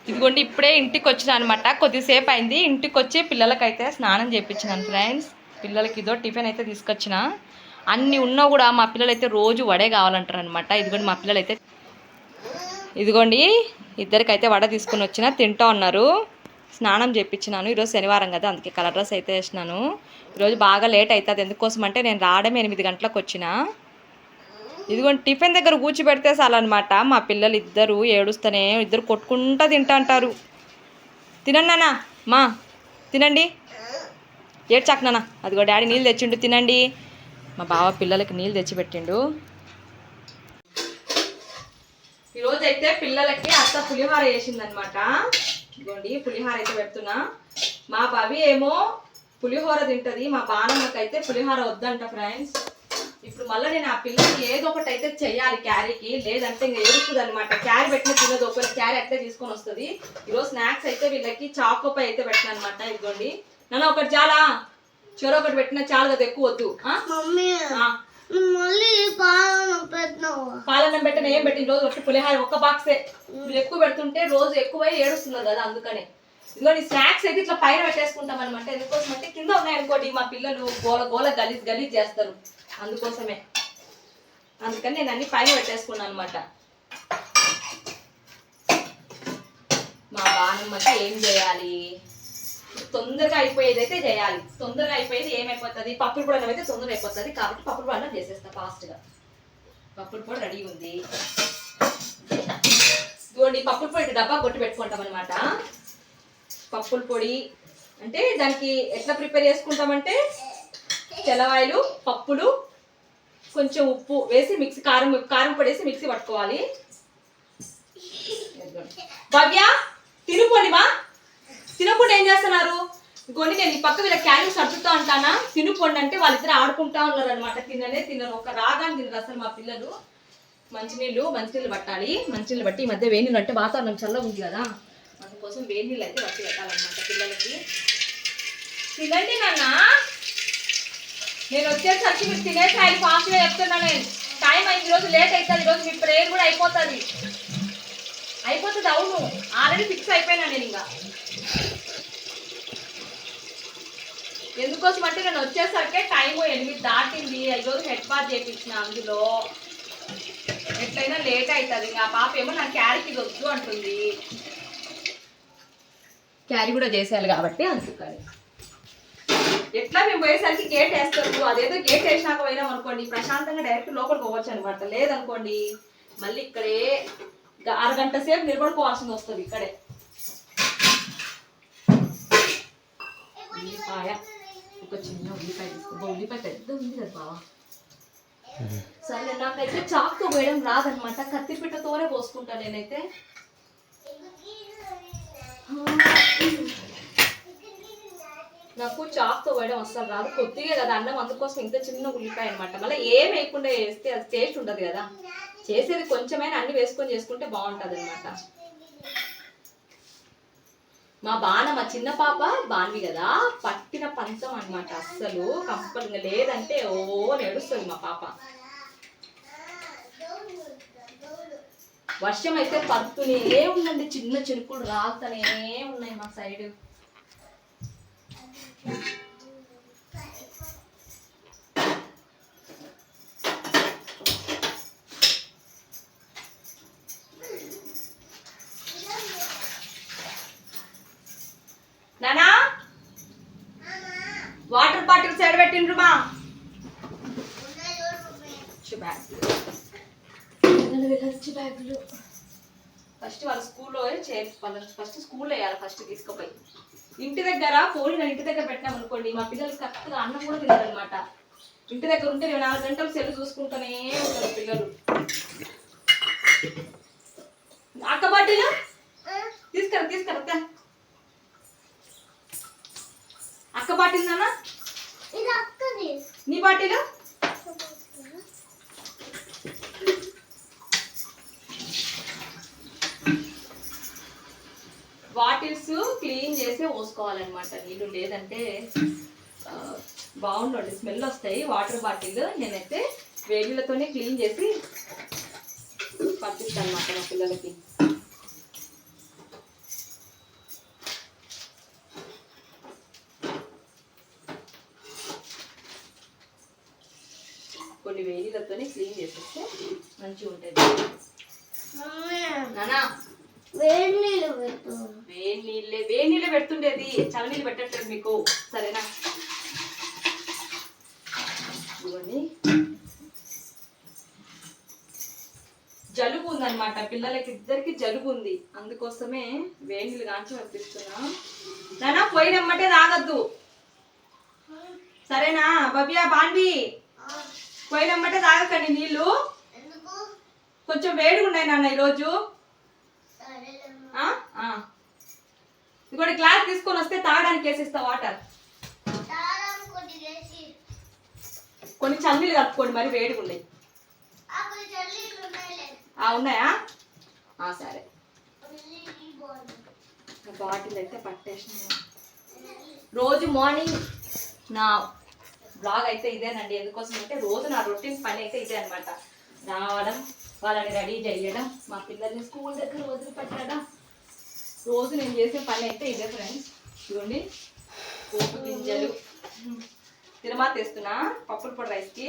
ఇదిగోండి ఇప్పుడే ఇంటికి వచ్చిన అనమాట. కొద్దిసేపు అయింది. ఇంటికి వచ్చి పిల్లలకైతే స్నానం చేయించినాను ఫ్రెండ్స్. పిల్లలకి ఇదో టిఫిన్ అయితే తీసుకొచ్చిన. అన్నీ ఉన్నా కూడా మా పిల్లలైతే రోజు వడే కావాలంటారు అనమాట. ఇదిగోండి మా పిల్లలైతే ఇదిగోండి ఇద్దరికైతే వడ తీసుకుని వచ్చిన తింటూ ఉన్నారు. స్నానం చేయించినాను. ఈరోజు శనివారం కదా, అందుకే కలర్ డ్రెస్ అయితే వేసినాను. ఈరోజు బాగా లేట్ అవుతుంది. ఎందుకోసం అంటే నేను రావడమే 8 గంటలకు వచ్చిన. ఇదిగోండి టిఫిన్ దగ్గర కూర్చోబెడితే చాలన్నమాట. మా పిల్లలు ఇద్దరు ఏడుస్తూనే ఇద్దరు కొట్టుకుంటూ తింటా అంటారు. తినండి నాన్న, మా తినండి, ఏడ్చాక నాన్న. అదిగో డాడీ నీళ్ళు తెచ్చిండు, తినండి. మా బావ పిల్లలకి నీళ్ళు తెచ్చిపెట్టిండు. ఈరోజు అయితే పిల్లలకి అత్త పులిహోర వేసిందనమాట. ఇదిగోండి పులిహోర అయితే పెడుతున్నా. మా భవి ఏమో పులిహోర తింటుంది, మా బాణమ్మకైతే పులిహోర వద్దంట ఫ్రెండ్స్. ఇప్పుడు మళ్ళీ నేను ఆ పిల్లలకి ఏదో ఒకటి అయితే చెయ్యాలి క్యారీకి, లేదంటే ఇంకా ఎదుగుతుంది అనమాట. క్యారీ పెట్టిన తినదు, ఒకరి క్యారీ అట్లే తీసుకొని వస్తుంది. ఈరోజు స్నాక్స్ అయితే వీళ్ళకి చాకోపై అయితే పెట్టిన అనమాట. ఇదిగోండి నన్ను ఒకటి చాలా చెరో ఒకటి పెట్టిన చాలు కదా, ఎక్కువ వద్దు. పాలన్నం పెట్టిన ఏం పెట్టిన రోజు ఒకటి పులిహార ఒక్క బాక్సే. మీరు ఎక్కువ పెడుతుంటే రోజు ఎక్కువై ఏడుస్తున్నారు కదా, అందుకనే. ఇదిగోండి స్నాక్స్ అయితే ఇట్లా పైన పెట్టేసుకుంటాం అనమాట. ఎందుకోసం అంటే కింద ఉన్నాయనుకోండి మా పిల్లలు గోల గోల గలీజ్ గలీజ్ చేస్తారు, అందుకోసమే. అందుకని నేను అన్ని పైన పెట్టేసుకున్నాను అనమాట. మా బాణమ్మకి ఏం చేయాలి, తొందరగా అయిపోయేది అయితే చేయాలి. తొందరగా అయిపోయేది ఏమైపోతుంది, పప్పుల పొడి అన్నం అయితే తొందరగా అయిపోతుంది కాబట్టి పప్పుల పొడి అన్నం చేసేస్తా ఫాస్ట్గా. పప్పుల పొడి రెడీ ఉంది. ఇదిగోండి పప్పుల పొడి డబ్బా కొట్టి పెట్టుకుంటాం అనమాట. పప్పుల పొడి అంటే దానికి ఎట్లా ప్రిపేర్ చేసుకుంటామంటే తెల్లవాయలు, పప్పులు, కొంచెం ఉప్పు వేసి మిక్సీ, కారం పొడి వేసి మిక్సీ పట్టుకోవాలి. భవ్య తినుకోండి మా, తినకుండా ఏం చేస్తున్నారు? ఇంకోండి నేను ఈ పక్క వీళ్ళ క్యారీ సర్దుతూ ఉంటానా, తినుకోండి అంటే వాళ్ళిద్దరు ఆడుకుంటా ఉన్నారు అనమాట. తిననే తినరు, ఒక రాగాన్ని తినరు అసలు మా పిల్లలు. మంచినీళ్ళు పట్టాలి. మంచినీళ్ళు బట్టి ఈ మధ్య వేడినీళ్ళు అంటే వాతావరణం చల్లగా ఉంది కదా, అందుకోసం వేడినీళ్ళు అయితే బట్టి పెట్టాలన్నమాట పిల్లలకి. తినండి నాన్న, నేను వచ్చేసరికి మీరు తినేసి ఆయన ఫాస్ట్గా చెప్తున్నా. నేను టైం అయింది, ఈరోజు లేట్ అవుతుంది. ఈరోజు మీ ప్రేయర్ కూడా అయిపోతుంది. అవును, ఆల్రెడీ ఫిక్స్ అయిపోయినా నేను. ఇంకా ఎందుకోసం అంటే నేను వచ్చేసరికి టైం 8 దాటింది. ఈరోజు హెడ్ బాత్ చేయించిన, అందులో ఎట్లయినా లేట్ అవుతుంది. ఇంకా పాప ఏమో నా క్యారీకి ఇది వద్దు అంటుంది, క్యారీ కూడా చేసేయాలి కాబట్టి అందుకని. ఎట్లా మేము పోయేసరికి గేట్ వేస్తారు, అదేదో గేట్ వేసినాక పోయినాం అనుకోండి ప్రశాంతంగా డైరెక్ట్ లోపలికి పోవచ్చు అనమాట. లేదనుకోండి మళ్ళీ ఇక్కడే అరగంట సేపు నిలబడుకోవాల్సింది వస్తుంది ఇక్కడే. ఉల్లిపాయ, ఒక చిన్న ఉల్లిపాయ తీసుకో. ఉల్లిపాయ పెద్ద ఉంది కదా బావా. సరే నాకైతే చాక్తో వేయడం రాదనమాట, కత్తిపీటతోనే పోసుకుంటాను నేనైతే. నాకు చాక్తో వేయడం అస్సలు రాదు, కొద్దిగా కదా అన్నం, అందుకోసం ఇంత చిన్న ఉల్లిపాయ అనమాట. మళ్ళీ ఏం వేయకుండా వేస్తే అది టేస్ట్ ఉండదు కదా. చేసేది కొంచెమైనా అన్ని వేసుకొని చేసుకుంటే బాగుంటుంది అనమాట. మా మా చిన్న పాప బాన్వి కదా, పట్టిన పంచం అనమాట. అస్సలు కంపల్గా లేదంటే నడుస్తుంది మా పాప. వర్షం అయితే పడుతూనే ఉందండి, చిన్న చినుకులు రాలుతూనే ఉన్నాయి మా సైడ్. నానా వాటర్ బాటిల్ సైడ్ పెట్టిండ్రు మా. బ్యాగులు ఫస్ట్ వాళ్ళ స్కూల్లో ఫస్ట్ స్కూల్లో వేయాలి. ఫస్ట్ తీసుకుపోయి ఇంటి దగ్గర పోనీ ఇంటి దగ్గర పెట్టినాం అనుకోండి మా పిల్లలు కరెక్ట్గా అన్నం కూడా తినారనమాట. ఇంటి దగ్గర ఉంటే 4 గంటలు సెల్ చూసుకుంటూనే ఉంటారు పిల్లలు. అక్క బాటిల్ తీసుకురా అక్క బాటిల్ నాన్న, నీ బాటిల్. బాటిల్స్ క్లీన్ చేసి పోసుకోవాలన్నమాట నీళ్ళు, లేదంటే బాగుండండి స్మెల్ వస్తాయి. వాటర్ బాటిల్ నేనైతే వేడిలతోనే క్లీన్ చేసి పంపిస్తాను అన్నమాట మా పిల్లలకి. కొన్ని వేడిలతోనే క్లీన్ చేసేస్తే మంచిగా ఉంటుంది. నానా వేడి నీళ్ళే పెడుతుండేది, చల్ల నీళ్ళు పెట్టట్లేదు మీకు, సరేనా? ఇదిగోండి, జలుబు ఉందన్నమాట పిల్లలకి ఇద్దరికి, జలుబు ఉంది, అందుకోసమే వేడి నీళ్ళు కాంచి పంపిస్తున్నా. నానా పోయినమ్మటే తాగద్దు, సరేనా? బబియా బాన్వి పోయినమ్మటే తాగకండి నీళ్ళు, కొంచెం వేడిగా ఉన్నాయి నాన్న ఈరోజు. ఇంకోటి గ్లాస్ తీసుకొని వస్తే తాగడానికి వేసిస్తా వాటర్, కొన్ని చన్నీళ్ళు కలుపుకోండి, మరి వేడిగా ఉన్నాయి. ఉన్నాయా? సరే, బాటిల్ అయితే పట్టేసిన. రోజు మార్నింగ్ నా బ్లాగ్ అయితే ఇదేనండి. ఎందుకోసం అంటే రోజు నా రొటీన్ పని అయితే ఇదే అనమాట. రావడం, వాళ్ళని రెడీ చేయడం, మా పిల్లల్ని స్కూల్ దగ్గర వదిలిపెట్టడం, రోజు నేను చేసే పని అయితే ఇదే ఫ్రెండ్స్. చూడండి, పోపు గింజలు తిరుమల తెస్తున్నా పప్పుల పొడి రైస్కి.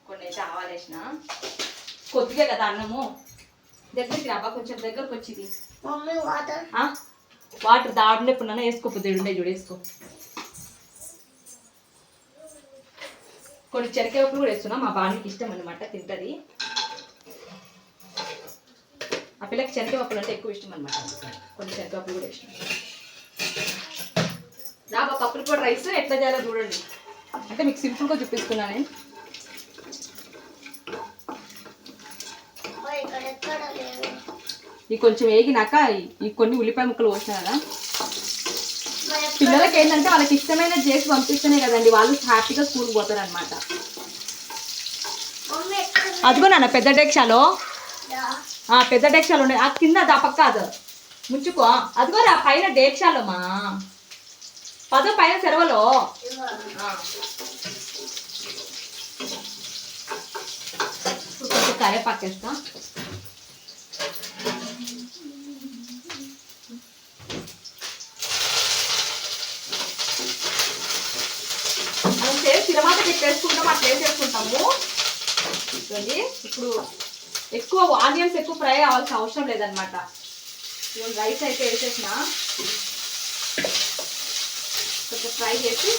కొన్ని అయితే ఆవాలేసిన, కొద్దిగా కదా అన్నము. దగ్గరికి రాబా, కొంచెం దగ్గరకు వచ్చింది. వాటర్ దాడుండే ఇప్పుడు వేసుకోపోతే ఉండే చూడు, వేసుకో. కొన్ని చెనక్కాయలు కూడా వేస్తున్నా, మా బానికి ఇష్టం అనమాట, తింటది. ఆ పిల్లకి శనగపప్పులు అంటే ఎక్కువ ఇష్టం అనమాట, కొన్ని శనగపప్పులు కూడా ఇష్టం. రాబా పప్పుల పొడి రైస్ ఎట్లా చేయాలో చూడండి, అంటే మీకు సింపుల్గా చూపిస్తున్నా నేను. ఈ కొంచెం వేగినాక ఈ కొన్ని ఉల్లిపాయ ముక్కలు పోసినా కదా, పిల్లలకి ఏంటంటే వాళ్ళకి ఇష్టమైన చేసి పంపిస్తేనే కదండి వాళ్ళు హ్యాపీగా స్కూల్కి పోతారు అనమాట. అదిగో నాన్న పెద్ద డెక్షాలో, పెద్ద డెక్షాలు ఉన్నాయి, ఆ కింద దా పక్క అది ముంచుకో. అదిగో రా పైన డేక్షాలోమా, పదో పైన సెలవులో. కొంచెం కరివేపాకు వేస్తా. తిరువాత పెట్టేసుకుంటాం, అట్లా వేసేసుకుంటాము. చూడండి, ఇప్పుడు ఎక్కువ ఆనియన్స్ ఎక్కువ ఫ్రై అవ్వాల్సిన అవసరం లేదనమాట. రైస్ అయితే వేసేసిన, కొంచెం ఫ్రై చేసి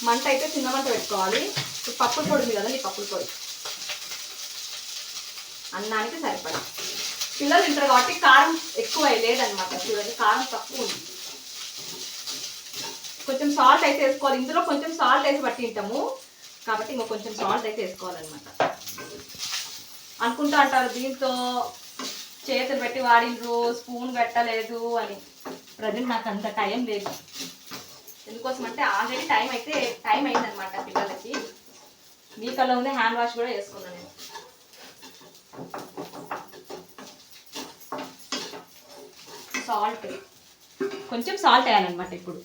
మంట అయితే చిన్న మంట పెట్టుకోవాలి. ఇప్పుడు పప్పుల పొడి ఉంది కదండి, పప్పుల పొడి అన్నానికి సరిపడా. పిల్లలు తింటారు కాబట్టి కారం ఎక్కువ లేదనమాట. చూడండి, కారం తక్కువ ఉంది. కొంచెం సాల్ట్ అయితే వేసుకోవాలి, ఇందులో కొంచెం సాల్ట్ వేసి పట్టి తింటాము కాబట్టి ఇంకో కొంచెం సాల్ట్ అయితే వేసుకోవాలన్నమాట. అనుకుంటూ అంటారు దీంతో చేతులు పెట్టి వాడినరు, స్పూన్ పెట్టలేదు అని. ప్రజెంట్ నాకు అంత టైం లేదు. ఎందుకోసం అంటే ఆల్రెడీ టైం అయిందనమాట పిల్లలకి. మీకల్లా ఉంది, హ్యాండ్ వాష్ కూడా వేసుకున్నాను నేను. సాల్ట్, కొంచెం సాల్ట్ వేయాలన్నమాట. ఇప్పుడు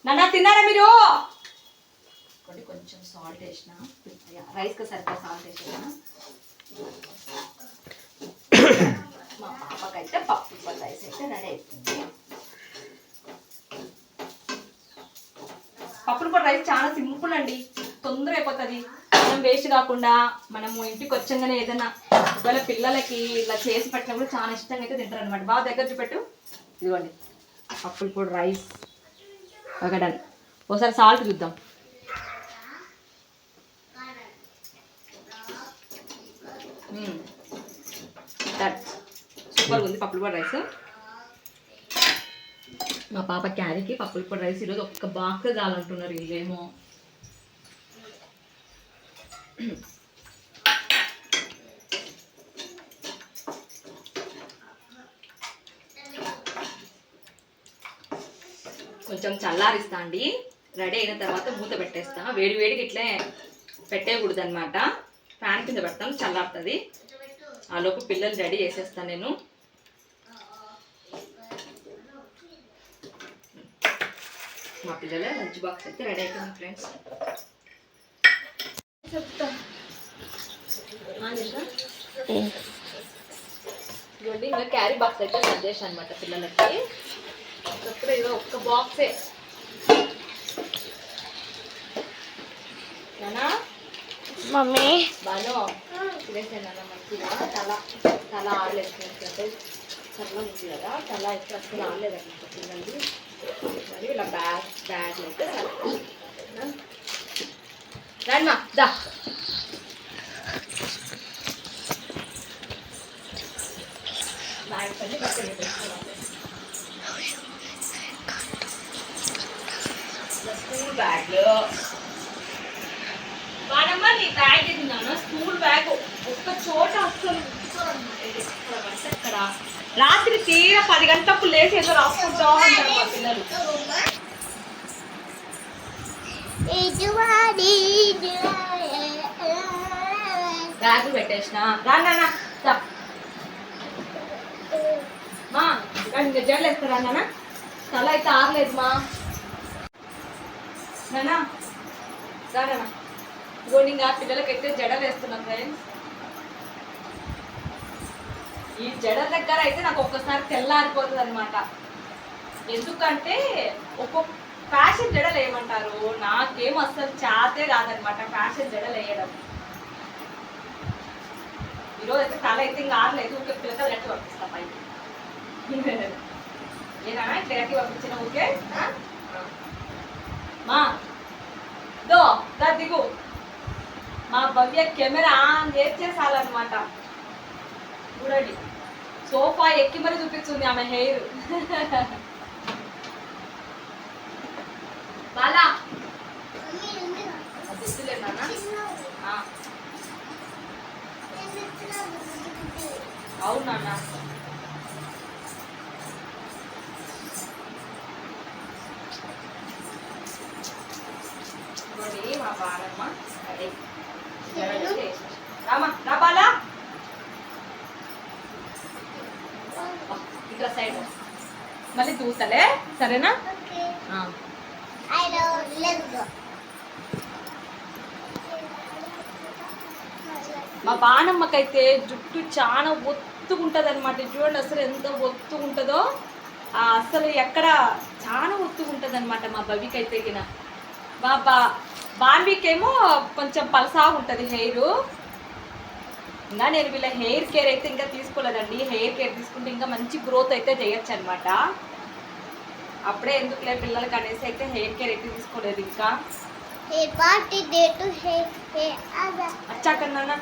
నాన్న తిన్నారా మీరు? కొంచెం సాల్ట్ వేసిన, రైస్కి సరిగ్గా సాల్ట్ వేసిన. మా పాపకైతే పప్పు రైస్ అయితే రెడీ అయిపోయింది. పప్పుల పొడి రైస్ చాలా సింపుల్ అండి, తొందర అయిపోతుంది. మనం వేస్ట్ కాకుండా మనము ఇంటికి వచ్చంగానే ఏదైనా ఒకవేళ పిల్లలకి ఇలా చేసి పెట్టినప్పుడు చాలా ఇష్టంగా అయితే తింటారు అనమాట. బాగా దగ్గర చూపెట్టు. ఇదిగోండి పప్పుల పొడి రైస్ ఒకడన్. ఒకసారి సాల్ట్ చూద్దాం. సూపర్గా ఉంది పప్పుల పొడి రైస్. మా పాప క్యారీకి పప్పుల పొడి రైస్ ఈరోజు ఒక్క బాక్స్ కావాలంటున్నారు వీళ్ళేమో. కొంచెం చల్లారిస్తా అండి. రెడీ అయిన తర్వాత మూత పెట్టేస్తా. వేడి వేడికి ఇట్లే పెట్టేయకూడదు అనమాట, ఫ్యాన్ కింద పెడతాను, చల్లారుతుంది. ఆ లోపు పిల్లలు రెడీ చేసేస్తాను నేను. మా పిల్లల లంచ్ బాక్స్ అయితే రెడీ అయిపోయింది ఫ్రెండ్స్. ఇవ్వండి, ఇంకా క్యారీ బాక్స్ అయితే సెట్ చేసాను అనమాట పిల్లలకి. ఒక్కప్పుడు ఏదో ఒక్క బాక్సే నానా మమ్మీ బాను తినేసాను మంచిగా తల ఆడలేదు అంటే చల్ల ఉంది కదా తల అయితే అసలు ఆడలేదన్నమాట పిల్లలు మరి ఇలా బ్యాగ్ అయితే రామ్మా దా బ్యాగ్ పని స్కూల్ బ్యాగ్లో బానమ్మ నీ బ్యాగ్ తిన్నాను స్కూల్ బ్యాగ్ ఒక్క చోట అస్సలు అక్కడ రాత్రి తీరా 10 గంటలకు లేచి ఏదో రాసుకుంటా ఉంటారు మా పిల్లలు బ్యాగ్ పెట్టేసిన రానా మా ఇంకా జడలు వేస్తారా నాన్న తల అయితే ఆరలేదు మా నానా రానా గోనింగా పిల్లలకైతే జడలు వేస్తున్నాం ఫ్రెండ్స్ ఈ జడ దగ్గర అయితే నాకు ఒక్కసారి తెల్లారిపోతుంది అనమాట ఎందుకంటే ఒక్కొక్క ఫ్యాషన్ జడలు వేయమంటారు నాకేం అసలు చాతే కాదనమాట ఫ్యాషన్ జడలు వేయడం ఈరోజు అయితే తల అయితే ఇంకా ఆరలేదు ఊకే పిల్లకలు గట్టి పంపిస్తా పైకి ఏనా ఇట్లా గట్టి పంపించిన ఊకే మా దో దా దిగు మా భవ్య కెమెరా ఆన్ చేసేసాలన్నమాట చూడండి సోఫా ఎక్కి మరి చూపిస్తుంది ఆమె హెయిర్ బాలా అవును నాన్న మా బాలమ్మ అదే రామా రా బాలా ఇక్కడ సైడ్ మళ్ళీ చూస్తలే సరేనా మా బాణమ్మకైతే జుట్టు చాలా ఒత్తుకుంటుంది అనమాట చూడండి అసలు ఎంత ఒత్తుకుంటుందో అసలు ఎక్కడ చాలా ఒత్తుకుంటుంది అనమాట మా భవికైతే గిన మా బాన్వికేమో కొంచెం పలసా ఉంటుంది హెయిర్ ఇంకా నేను వీళ్ళ హెయిర్ కేర్ అయితే ఇంకా తీసుకోలేదండి హెయిర్ కేర్ తీసుకుంటే ఇంకా మంచి గ్రోత్ అయితే చేయొచ్చు అనమాట అప్పుడే ఎందుకులే పిల్లలకి అనేసి అయితే హెయిర్ కేర్ అయితే తీసుకోలేదు ఇంకా వచ్చాకన్నా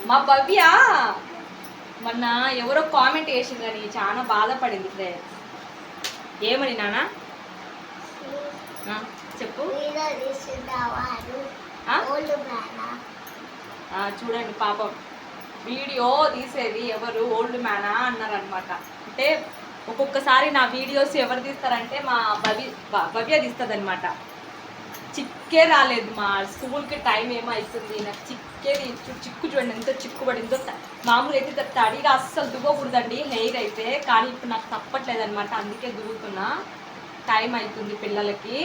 మా భవ్య మొన్న ఎవరో కామెంట్ చేసింది కానీ చాలా బాధపడింది ఫ్రెండ్స్ ఏమని నాన్న చెప్పు చూడండి పాపం వీడియో తీసేది ఎవరు ఓల్డ్ మ్యానా అన్నారనమాట అంటే ఒక్కొక్కసారి నా వీడియోస్ ఎవరు తీస్తారంటే మా భవ్య తీస్తుంది అనమాట చిక్కే రాలేదు మా స్కూల్కి టైం ఏమో అవుతుంది నాకు చిక్కేది చిక్కు చూడండి ఎంత చిక్కు పడిందో మామూలుగా అయితే తడిగా అస్సలు దువ్వకూడదండి హెయిర్ అయితే కానీ ఇప్పుడు నాకు తప్పట్లేదు అనమాట అందుకే దువ్వుతున్నా టైం అవుతుంది పిల్లలకి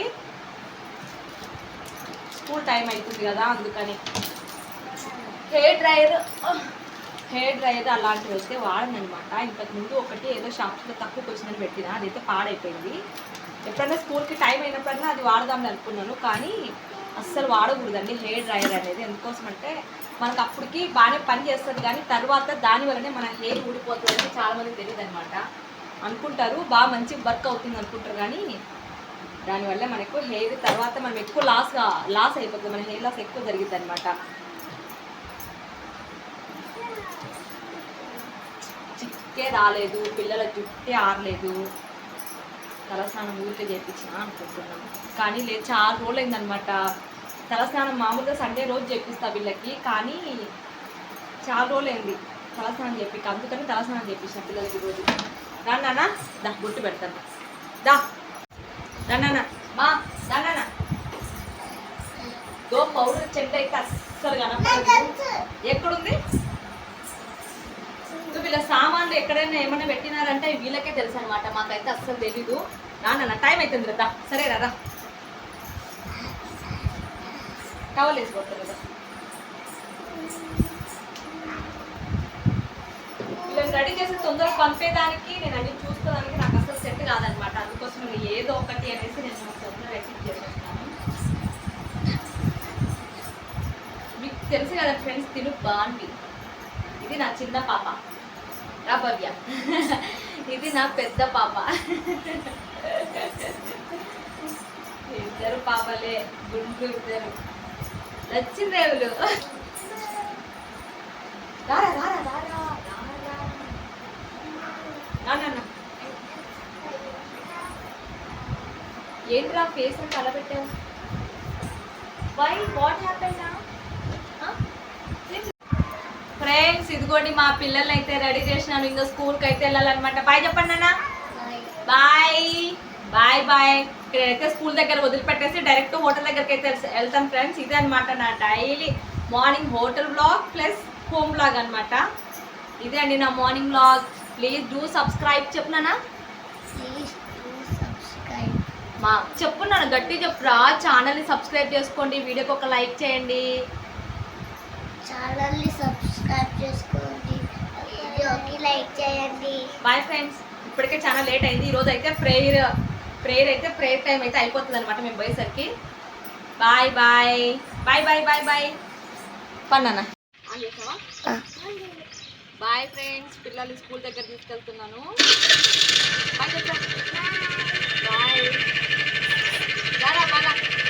స్కూల్ టైం అవుతుంది కదా అందుకని హెయిర్ డ్రైయర్ అలాంటివి అయితే వాడను అనమాట ఇంతకుముందు ఒకటి ఏదో షాప్స్లో తక్కువకి వచ్చిందని పెట్టిన అదైతే పాడైపోయింది ఎప్పుడైనా స్కూల్కి టైం అయినప్పుడైనా అది వాడదామని అనుకున్నాను కానీ అస్సలు వాడకూడదండి హెయిర్ డ్రైయర్ అనేది ఎందుకోసం అంటే మనకు అప్పటికి బాగానే పని చేస్తుంది కానీ తర్వాత దానివల్లనే మన హెయిర్ ఊడిపోతుందని చాలామంది తెలియదు అనమాట అనుకుంటారు బాగా మంచి వర్క్ అవుతుంది అనుకుంటారు కానీ దానివల్ల మనకు హెయిర్ తర్వాత మనం ఎక్కువ లాస్ అయిపోతుంది మన హెయిర్ లాస్ ఎక్కువ జరిగింది అనమాట చిక్కే రాలేదు పిల్లల జుట్టే ఆరలేదు తలస్నానం ఊరికే చేయించిన అనుకుంటున్నాను కానీ లేదు చాలా రోజులు అయిందనమాట తలస్నానం మామూలుగా సండే రోజు చేపిస్తా వీళ్ళకి కానీ చాలా రోజులు అయింది తలస్నానం చేపిక అందుకని తలస్నానం చేయించిన పిల్లలకి రోజు నాన్న దా బొట్టు పెడతాను దా నాన్న మా నాన్న దో పౌడర్ చెడ్డ అయితే అస్సలు కనపడదు ఎక్కడుంది వీళ్ళ సామాన్లు ఎక్కడైనా ఏమైనా పెట్టినారంటే వీళ్ళకే తెలుసు అనమాట మాకైతే అస్సలు తెలీదు నాన్న టైం అవుతుంది కదా సరే రా టవల్ వేసిపోతారు కదా వీళ్ళని రెడీ చేసి తొందరగా పంపేదానికి నేను అన్ని చూసుకోవడానికి నాకు అసలు సెట్ కాదనమాట. అందుకోసం నేను ఏదో ఒకటి అనేసి నేను తొందరగా ఎక్కిట్ చేసేస్తాను. మీకు తెలుసు కదా ఫ్రెండ్స్, తిను బాండి. ఇది నా చిన్న పాప రా భవ్య. ఇది నా పెద్ద పాప. ఇద్దరు పాపలే, గుండ్లు ఇద్దరు లచ్చిందేవులు. రారా రారా రారా రారా. ఏంట్రా ఫేస్ అంతా అలా పెట్టావు? వై వాట్ హ్యాపెన్ నా? ఫ్రెండ్స్ ఇదిగోండి మా పిల్లల్ని అయితే రెడీ చేసినాను. ఇంకా స్కూల్కి అయితే వెళ్ళాలన్నమాట. బాయ్ చెప్పండి అన్న. Bye bye bye. ఇక్కడైతే స్కూల్ దగ్గర వదిలిపెట్టేసి డైరెక్ట్ హోటల్ దగ్గరికి అయితే వెళ్తాను ఫ్రెండ్స్. ఇదే అనమాట నా daily morning hotel vlog plus home vlog అనమాట. ఇదే అండి నా morning vlog. Please do subscribe. చెప్పున్నానా? మా చెప్పున్నాను గట్టి చెప్పురా. ఛానల్ని సబ్స్క్రైబ్ చేసుకోండి, వీడియోకి ఒక లైక్ చేయండి. ఛానల్ని సబ్స్క్రైబ్ చేసుకోండి, వీడియోకి లైక్ చేయండి. Bye friends. ఇప్పటికే చాలా లేట్ అయింది. ఈరోజు అయితే ప్రేయర్ టైం అయితే అయిపోతుంది అనమాట మేము పోయేసరికి. Bye bye bye bye bye bye. పన్నానా బాయ్ ఫ్రెండ్స్. పిల్లలు స్కూల్ దగ్గర తీసుకెళ్తున్నాను. బాయ్ చెప్పండి. బాయ్.